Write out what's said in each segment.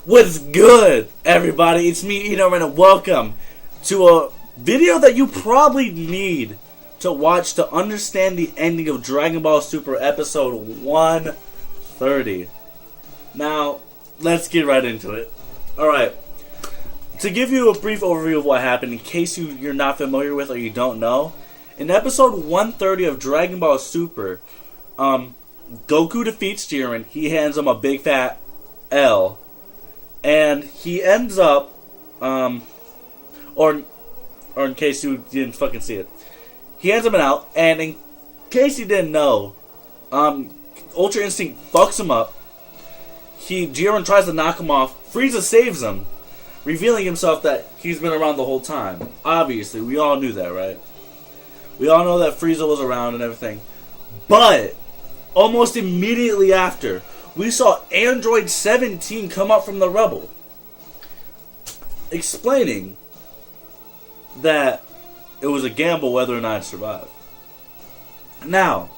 What's good, everybody? It's me, Eno, and welcome to a video that you probably need to watch to understand the ending of Dragon Ball Super episode 130. Now, let's get right into it. Alright, to give you a brief overview of what happened, in case you're not familiar with or you don't know, in episode 130 of Dragon Ball Super, Goku defeats Jiren. He hands him a big fat L. And he ends up, or in case you didn't fucking see it, he hands him an out, and in case you didn't know, Ultra Instinct fucks him up. Jiren tries to knock him off. Frieza saves him, revealing himself that he's been around the whole time. Obviously, we all knew that, right? We all know that Frieza was around and everything. But almost immediately after, we saw Android 17 come up from the rubble, explaining that it was a gamble whether or not I'd survive. Now,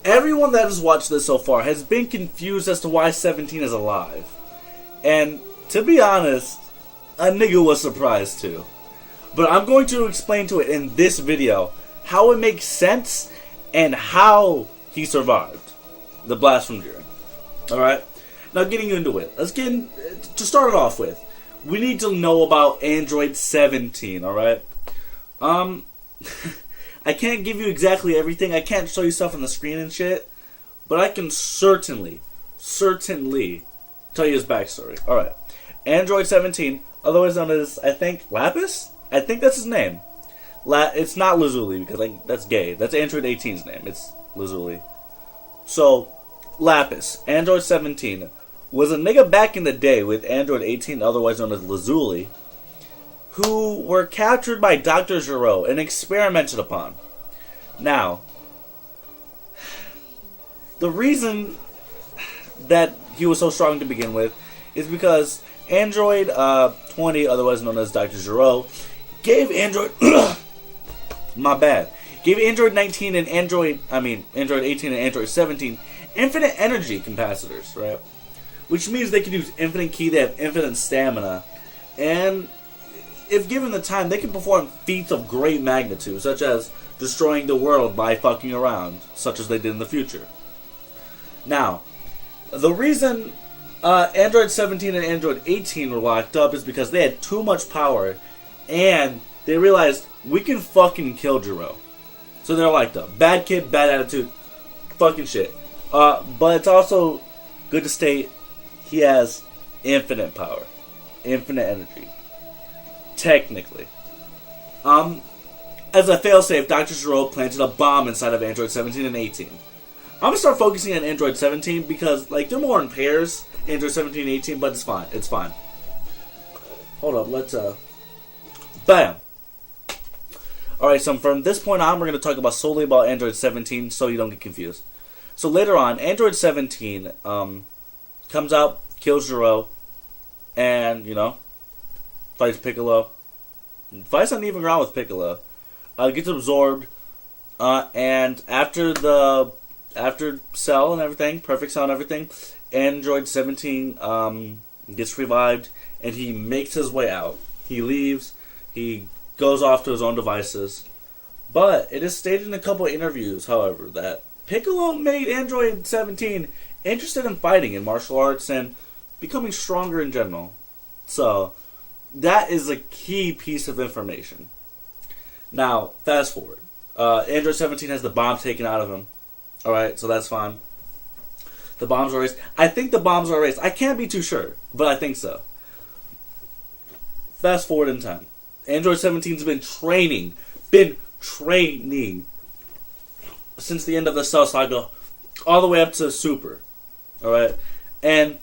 everyone that has watched this so far has been confused as to why 17 is alive. And, to be honest, a nigga was surprised too. But I'm going to explain to it in this video how it makes sense and how he survived the blast from Jiren. Alright, now getting into it. To start it off with, we need to know about Android 17, alright? I can't give you exactly everything. I can't show you stuff on the screen and shit. But I can certainly tell you his backstory. Alright, Android 17, otherwise known as, I think, Lapis? I think that's his name. It's not Lazuli, because that's gay. That's Android 18's name. It's Lazuli. So, Lapis, Android 17, was a nigga back in the day with Android 18, otherwise known as Lazuli, who were captured by Dr. Gero and experimented upon. Now, the reason that he was so strong to begin with is because Android 20, otherwise known as Dr. Gero, gave Android... my bad. Gave Android 19 and Android 18 and Android 17 infinite energy capacitors, right? Which means they can use infinite ki, they have infinite stamina, and if given the time, they can perform feats of great magnitude, such as destroying the world by fucking around, such as they did in the future. Now, the reason Android 17 and Android 18 were locked up is because they had too much power, and they realized, we can fucking kill Gero. So they're locked up. Bad kid, bad attitude, fucking shit. But it's also good to state he has infinite power, infinite energy. Technically. As a failsafe, Dr. Gero planted a bomb inside of Android 17 and 18. I'm gonna start focusing on Android 17 because, they're more in pairs, Android 17 and 18, but it's fine. It's fine. Hold up, let's, bam! Alright, so from this point on, we're gonna talk solely about Android 17 so you don't get confused. So later on, Android 17 comes out, kills Gero, and, fights Piccolo. Fights on even ground with Piccolo. Gets absorbed, and after Cell and everything, Perfect Cell and everything, Android 17 gets revived, and he makes his way out. He leaves, he goes off to his own devices. But it is stated in a couple of interviews, however, that Piccolo made Android 17 interested in fighting in martial arts and becoming stronger in general. So, that is a key piece of information. Now, fast forward. Android 17 has the bomb taken out of him. Alright, so that's fine. The bombs are erased. I think the bombs are erased. I can't be too sure, but I think so. Fast forward in time. Android 17's been training since the end of the Cell Saga, all the way up to Super. Alright? And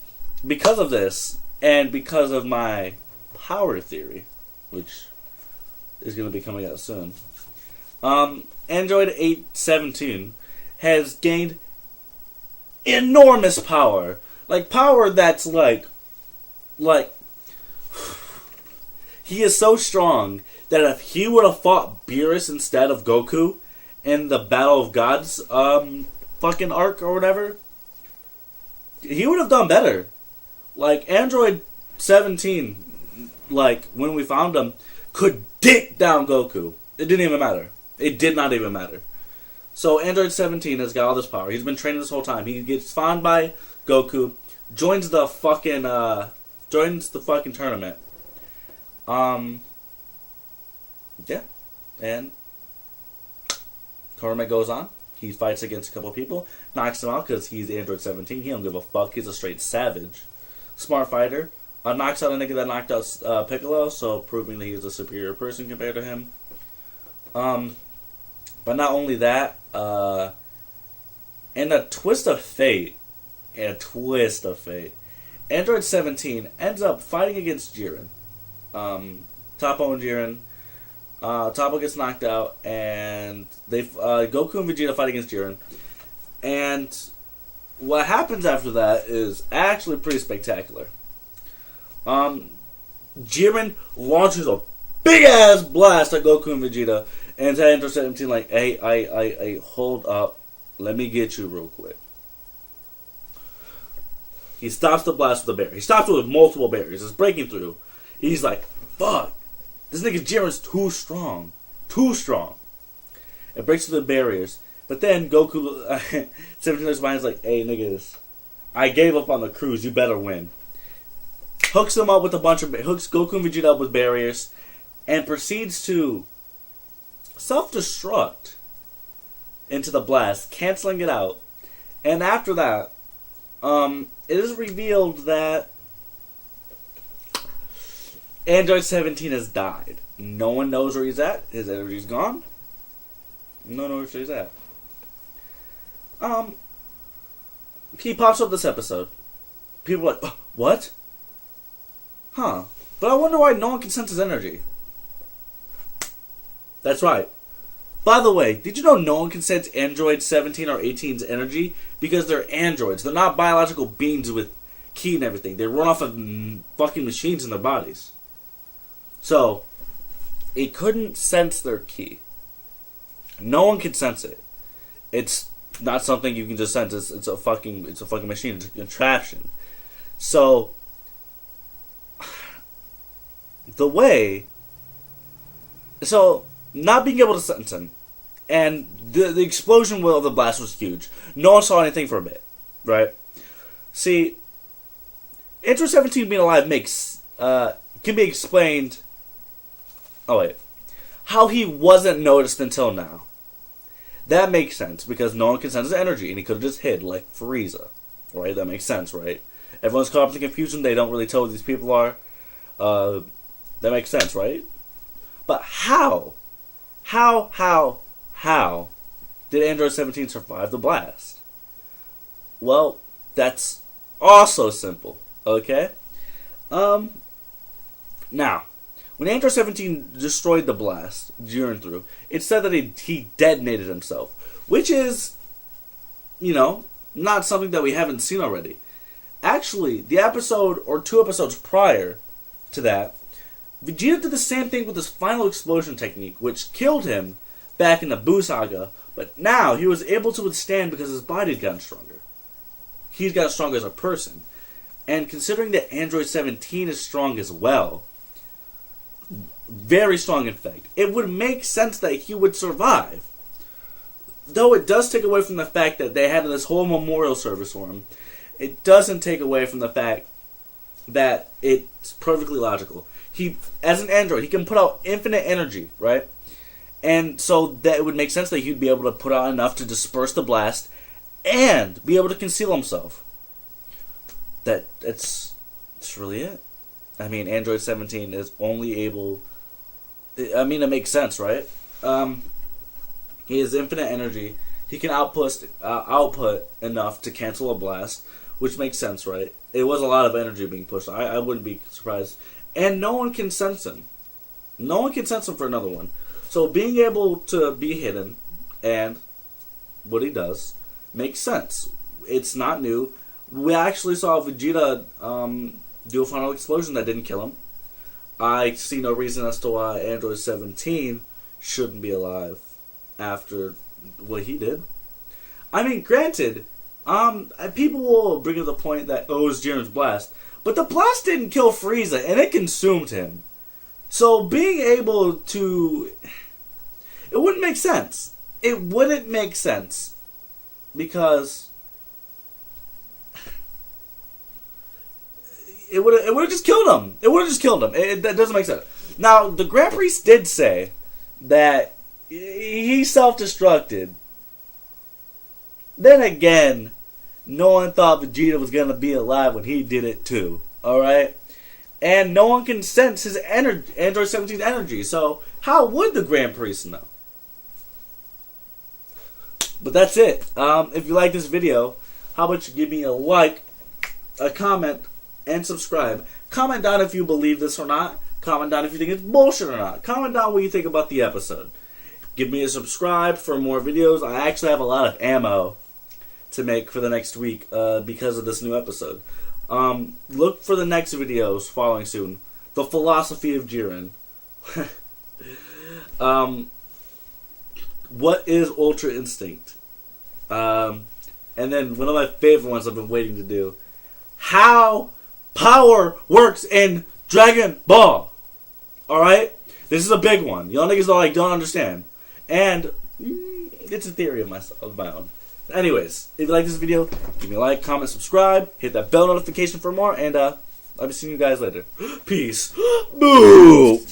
because of this, and because of my power theory, which is going to be coming out soon, Android 17 has gained enormous power. Power that's he is so strong that if he would have fought Beerus instead of Goku in the Battle of Gods fucking arc or whatever, he would have done better. Android 17, like, when we found him, could dick down Goku. It didn't even matter. It did not even matter. So Android 17 has got all this power. He's been training this whole time. He gets found by Goku, joins the fucking tournament. Yeah, and tournament goes on. He fights against a couple of people, knocks him out because he's Android 17. He don't give a fuck. He's a straight savage. Smart fighter. Knocks out a nigga that knocked out Piccolo, so proving that he is a superior person compared to him. But not only that, in a twist of fate, Android 17 ends up fighting against Jiren. Toppo and Jiren. Toppo gets knocked out, and Goku and Vegeta fight against Jiren. And what happens after that is actually pretty spectacular. Jiren launches a big ass blast at Goku and Vegeta, and Android 17 like, hey, hold up, let me get you real quick. He stops the blast with a barrier. He stops it with multiple barriers. It's breaking through. He's like, fuck, this nigga Jiren's too strong. It breaks through the barriers. But then Goku, 17 looks behind, is like, hey niggas, I gave up on the cruise, you better win. Hooks them up with hooks Goku and Vegeta up with barriers, and proceeds to self-destruct into the blast, canceling it out. And after that, it is revealed that Android 17 has died. No one knows where he's at. His energy's gone. No one knows where he's at. He pops up this episode. People are like, oh, what? Huh. But I wonder why no one can sense his energy. That's right. By the way, did you know no one can sense Android 17 or 18's energy? Because they're androids. They're not biological beings with ki and everything. They run off of fucking machines in their bodies. So, it couldn't sense their ki. No one can sense it. It's not something you can just sense. It's a fucking machine. It's a contraption. So, not being able to sense him, and the explosion of the blast was huge. No one saw anything for a bit, right? See, Android 17 being alive can be explained. Oh wait, how he wasn't noticed until now. That makes sense because no one can sense his energy, and he could have just hid like Frieza, right? That makes sense, right? Everyone's caught up in confusion. They don't really tell who these people are. That makes sense, right? But how did Android 17 survive the blast? Well, that's also simple, okay? Now, when Android 17 destroyed the blast, Jiren threw, it said that he detonated himself, which is, not something that we haven't seen already. Actually, the episode or 2 episodes prior to that, Vegeta did the same thing with his final explosion technique, which killed him back in the Buu Saga, but now he was able to withstand because his body had gotten stronger. He's gotten stronger as a person. And considering that Android 17 is strong as well, very strong in fact, it would make sense that he would survive. Though it does take away from the fact that they had this whole memorial service for him, it doesn't take away from the fact that it's perfectly logical. He, as an android, he can put out infinite energy, right? And so that it would make sense that he'd be able to put out enough to disperse the blast and be able to conceal himself. That's really it. I mean, Android 17 is only able... I mean, it makes sense, right? He has infinite energy. He can output enough to cancel a blast, which makes sense, right? It was a lot of energy being pushed. I wouldn't be surprised. And no one can sense him. No one can sense him for another one. So being able to be hidden, and what he does, makes sense. It's not new. We actually saw Vegeta do a final explosion that didn't kill him. I see no reason as to why Android 17 shouldn't be alive after what he did. I mean, granted, people will bring up the point that, oh, it's Jiren's blast. But the blast didn't kill Frieza, and it consumed him. So being able to... It wouldn't make sense. It wouldn't make sense. Because... It would have just killed him. It would have just killed him. That doesn't make sense. Now, the Grand Priest did say that he self-destructed. Then again, no one thought Vegeta was going to be alive when he did it too. Alright? And no one can sense his energy, Android 17's energy. So, how would the Grand Priest know? But that's it. If you like this video, how about you give me a like, a comment, and subscribe. Comment down if you believe this or not. Comment down if you think it's bullshit or not. Comment down what you think about the episode. Give me a subscribe for more videos. I actually have a lot of ammo to make for the next week because of this new episode. Look for the next videos following soon. The Philosophy of Jiren. What is Ultra Instinct? And then one of my favorite ones I've been waiting to do. How power works in Dragon Ball. Alright? This is a big one. Y'all niggas don't understand. And it's a theory of my own. Anyways, if you like this video, give me a like, comment, subscribe, hit that bell notification for more, and I'll be seeing you guys later. Peace. Boo!